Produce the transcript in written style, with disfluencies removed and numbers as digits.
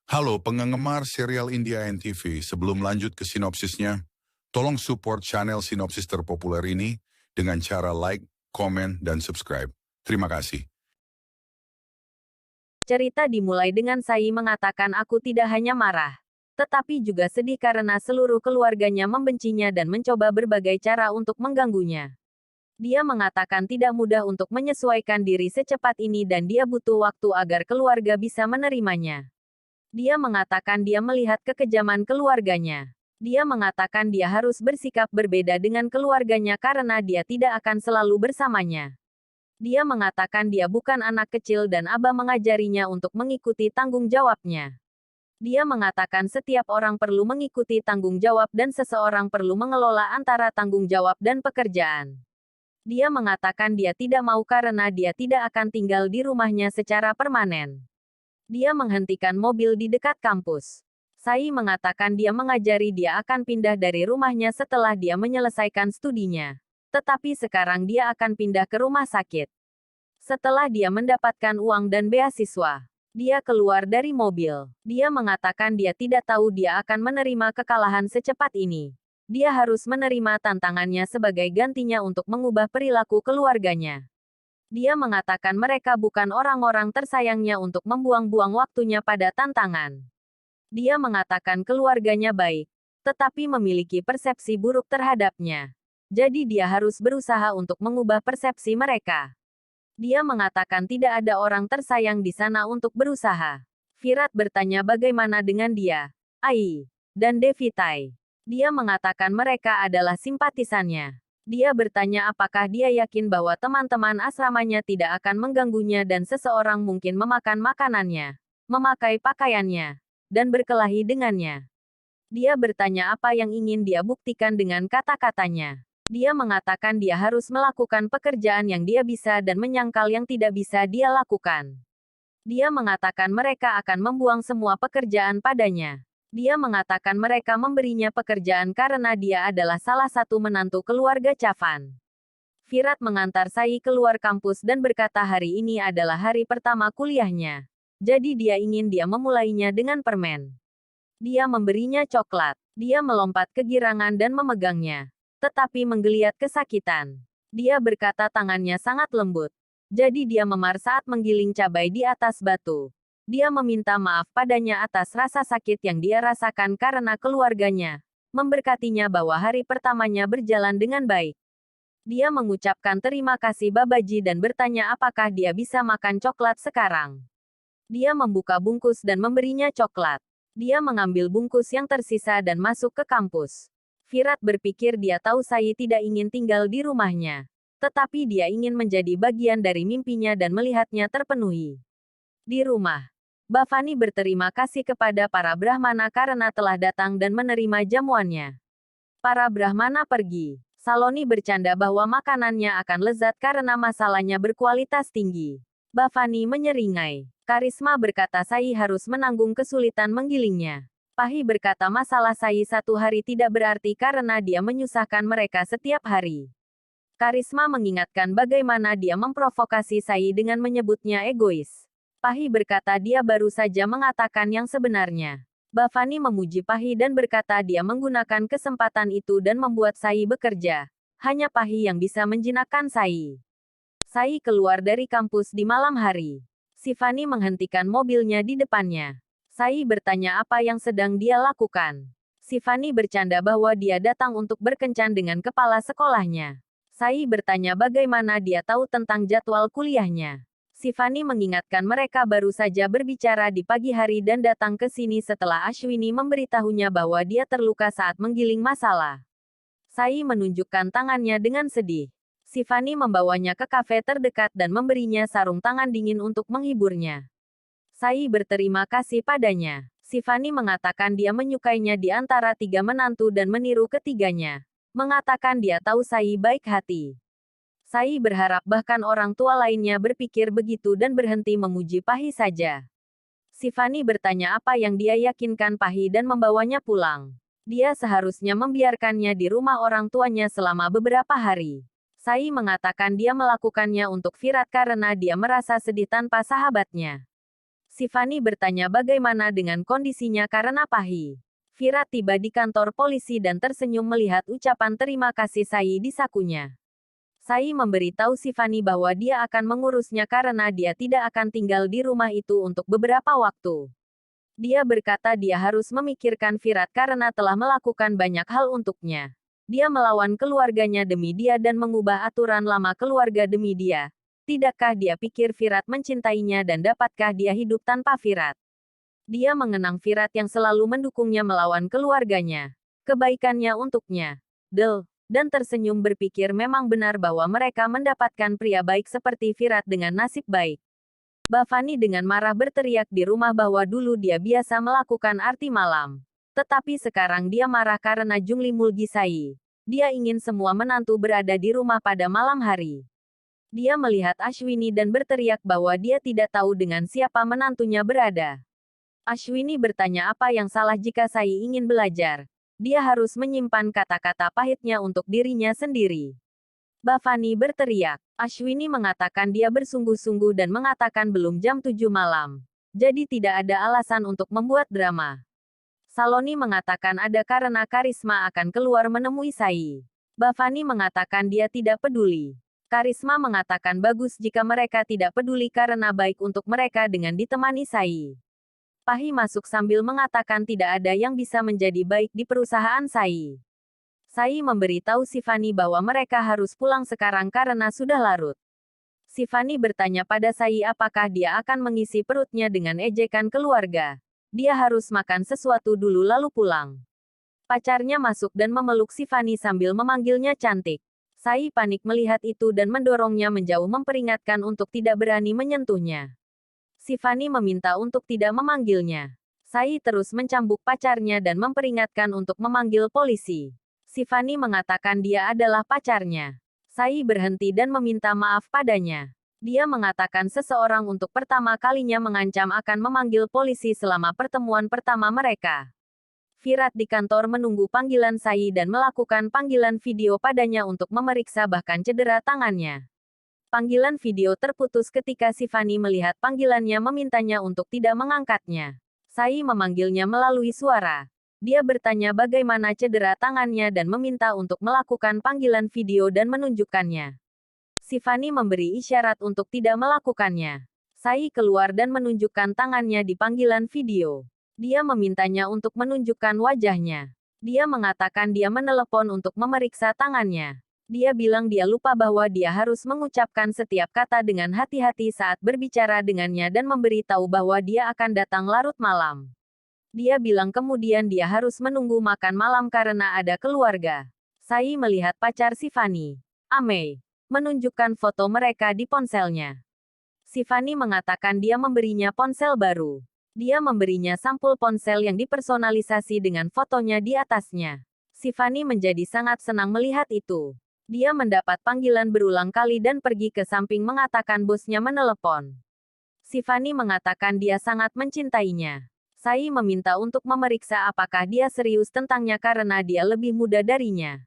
Halo penggemar serial India NTV, sebelum lanjut ke sinopsisnya, tolong support channel sinopsis terpopuler ini dengan cara like, komen, dan subscribe. Terima kasih. Cerita dimulai dengan Sai mengatakan aku tidak hanya marah, tetapi juga sedih karena seluruh keluarganya membencinya dan mencoba berbagai cara untuk mengganggunya. Dia mengatakan tidak mudah untuk menyesuaikan diri secepat ini dan dia butuh waktu agar keluarga bisa menerimanya. Dia mengatakan dia melihat kekejaman keluarganya. Dia mengatakan dia harus bersikap berbeda dengan keluarganya karena dia tidak akan selalu bersamanya. Dia mengatakan dia bukan anak kecil dan Abah mengajarinya untuk mengikuti tanggung jawabnya. Dia mengatakan setiap orang perlu mengikuti tanggung jawab dan seseorang perlu mengelola antara tanggung jawab dan pekerjaan. Dia mengatakan dia tidak mau karena dia tidak akan tinggal di rumahnya secara permanen. Dia menghentikan mobil di dekat kampus. Sai mengatakan dia mengajari dia akan pindah dari rumahnya setelah dia menyelesaikan studinya. Tetapi sekarang dia akan pindah ke rumah sakit. Setelah dia mendapatkan uang dan beasiswa, dia keluar dari mobil. Dia mengatakan dia tidak tahu dia akan menerima kekalahan secepat ini. Dia harus menerima tantangannya sebagai gantinya untuk mengubah perilaku keluarganya. Dia mengatakan mereka bukan orang-orang tersayangnya untuk membuang-buang waktunya pada tantangan. Dia mengatakan keluarganya baik, tetapi memiliki persepsi buruk terhadapnya. Jadi dia harus berusaha untuk mengubah persepsi mereka. Dia mengatakan tidak ada orang tersayang di sana untuk berusaha. Virat bertanya bagaimana dengan dia, Ai, dan Devitai. Dia mengatakan mereka adalah simpatisannya. Dia bertanya apakah dia yakin bahwa teman-teman asramanya tidak akan mengganggunya dan seseorang mungkin memakan makanannya, memakai pakaiannya, dan berkelahi dengannya. Dia bertanya apa yang ingin dia buktikan dengan kata-katanya. Dia mengatakan dia harus melakukan pekerjaan yang dia bisa dan menyangkal yang tidak bisa dia lakukan. Dia mengatakan mereka akan membuang semua pekerjaan padanya. Dia mengatakan mereka memberinya pekerjaan karena dia adalah salah satu menantu keluarga Chavan. Virat mengantar Sai keluar kampus dan berkata hari ini adalah hari pertama kuliahnya. Jadi dia ingin dia memulainya dengan permen. Dia memberinya coklat. Dia melompat kegirangan dan memegangnya. Tetapi menggeliat kesakitan. Dia berkata tangannya sangat lembut. Jadi dia memar saat menggiling cabai di atas batu. Dia meminta maaf padanya atas rasa sakit yang dia rasakan karena keluarganya. Memberkatinya bahwa hari pertamanya berjalan dengan baik. Dia mengucapkan terima kasih Babaji dan bertanya apakah dia bisa makan coklat sekarang. Dia membuka bungkus dan memberinya coklat. Dia mengambil bungkus yang tersisa dan masuk ke kampus. Virat berpikir dia tahu Sai tidak ingin tinggal di rumahnya. Tetapi dia ingin menjadi bagian dari mimpinya dan melihatnya terpenuhi. Di rumah, Bhavani berterima kasih kepada para Brahmana karena telah datang dan menerima jamuannya. Para Brahmana pergi. Saloni bercanda bahwa makanannya akan lezat karena masalahnya berkualitas tinggi. Bhavani menyeringai. Karisma berkata Sai harus menanggung kesulitan menggilingnya. Pahi berkata masalah Sai satu hari tidak berarti karena dia menyusahkan mereka setiap hari. Karisma mengingatkan bagaimana dia memprovokasi Sai dengan menyebutnya egois. Pahi berkata dia baru saja mengatakan yang sebenarnya. Bhavani memuji Pahi dan berkata dia menggunakan kesempatan itu dan membuat Sai bekerja. Hanya Pahi yang bisa menjinakkan Sai. Sai keluar dari kampus di malam hari. Sivani menghentikan mobilnya di depannya. Sai bertanya apa yang sedang dia lakukan. Sivani bercanda bahwa dia datang untuk berkencan dengan kepala sekolahnya. Sai bertanya bagaimana dia tahu tentang jadwal kuliahnya. Sivani mengingatkan mereka baru saja berbicara di pagi hari dan datang ke sini setelah Ashwini memberitahunya bahwa dia terluka saat menggiling masalah. Sai menunjukkan tangannya dengan sedih. Sivani membawanya ke kafe terdekat dan memberinya sarung tangan dingin untuk menghiburnya. Sai berterima kasih padanya. Sivani mengatakan dia menyukainya di antara tiga menantu dan meniru ketiganya. Mengatakan dia tahu Sai baik hati. Sai berharap bahkan orang tua lainnya berpikir begitu dan berhenti memuji Pahi saja. Sivani bertanya apa yang dia yakinkan Pahi dan membawanya pulang. Dia seharusnya membiarkannya di rumah orang tuanya selama beberapa hari. Sai mengatakan dia melakukannya untuk Virat karena dia merasa sedih tanpa sahabatnya. Sifani bertanya bagaimana dengan kondisinya karena Pahi. Virat tiba di kantor polisi dan tersenyum melihat ucapan terima kasih Sai di sakunya. Sai memberitahu Sifani bahwa dia akan mengurusnya karena dia tidak akan tinggal di rumah itu untuk beberapa waktu. Dia berkata dia harus memikirkan Virat karena telah melakukan banyak hal untuknya. Dia melawan keluarganya demi dia dan mengubah aturan lama keluarga demi dia. Tidakkah dia pikir Virat mencintainya dan dapatkah dia hidup tanpa Virat? Dia mengenang Virat yang selalu mendukungnya melawan keluarganya. Kebaikannya untuknya. Dan tersenyum berpikir memang benar bahwa mereka mendapatkan pria baik seperti Virat dengan nasib baik. Bhavani dengan marah berteriak di rumah bahwa dulu dia biasa melakukan arti malam. Tetapi sekarang dia marah karena Jungli Mulgi Sai. Dia ingin semua menantu berada di rumah pada malam hari. Dia melihat Ashwini dan berteriak bahwa dia tidak tahu dengan siapa menantunya berada. Ashwini bertanya apa yang salah jika Sai ingin belajar. Dia harus menyimpan kata-kata pahitnya untuk dirinya sendiri. Bhavani berteriak. Ashwini mengatakan dia bersungguh-sungguh dan mengatakan belum jam 7 malam. Jadi tidak ada alasan untuk membuat drama. Saloni mengatakan ada karena Karisma akan keluar menemui Sai. Bhavani mengatakan dia tidak peduli. Karisma mengatakan bagus jika mereka tidak peduli karena baik untuk mereka dengan ditemani Sai. Pahi masuk sambil mengatakan tidak ada yang bisa menjadi baik di perusahaan Sai. Sai memberitahu Sifani bahwa mereka harus pulang sekarang karena sudah larut. Sifani bertanya pada Sai apakah dia akan mengisi perutnya dengan ejekan keluarga. Dia harus makan sesuatu dulu lalu pulang. Pacarnya masuk dan memeluk Sifani sambil memanggilnya cantik. Sai panik melihat itu dan mendorongnya menjauh memperingatkan untuk tidak berani menyentuhnya. Sifani meminta untuk tidak memanggilnya. Sai terus mencambuk pacarnya dan memperingatkan untuk memanggil polisi. Sifani mengatakan dia adalah pacarnya. Sai berhenti dan meminta maaf padanya. Dia mengatakan seseorang untuk pertama kalinya mengancam akan memanggil polisi selama pertemuan pertama mereka. Virat di kantor menunggu panggilan Sai dan melakukan panggilan video padanya untuk memeriksa bahkan cedera tangannya. Panggilan video terputus ketika Sifani melihat panggilannya memintanya untuk tidak mengangkatnya. Sai memanggilnya melalui suara. Dia bertanya bagaimana cedera tangannya dan meminta untuk melakukan panggilan video dan menunjukkannya. Sifani memberi isyarat untuk tidak melakukannya. Sai keluar dan menunjukkan tangannya di panggilan video. Dia memintanya untuk menunjukkan wajahnya. Dia mengatakan dia menelepon untuk memeriksa tangannya. Dia bilang dia lupa bahwa dia harus mengucapkan setiap kata dengan hati-hati saat berbicara dengannya dan memberitahu bahwa dia akan datang larut malam. Dia bilang kemudian dia harus menunggu makan malam karena ada keluarga. Sai melihat pacar Sifani, Amei, menunjukkan foto mereka di ponselnya. Sifani mengatakan dia memberinya ponsel baru. Dia memberinya sampul ponsel yang dipersonalisasi dengan fotonya di atasnya. Sifani menjadi sangat senang melihat itu. Dia mendapat panggilan berulang kali dan pergi ke samping mengatakan bosnya menelepon. Sifani mengatakan dia sangat mencintainya. Sai meminta untuk memeriksa apakah dia serius tentangnya karena dia lebih muda darinya.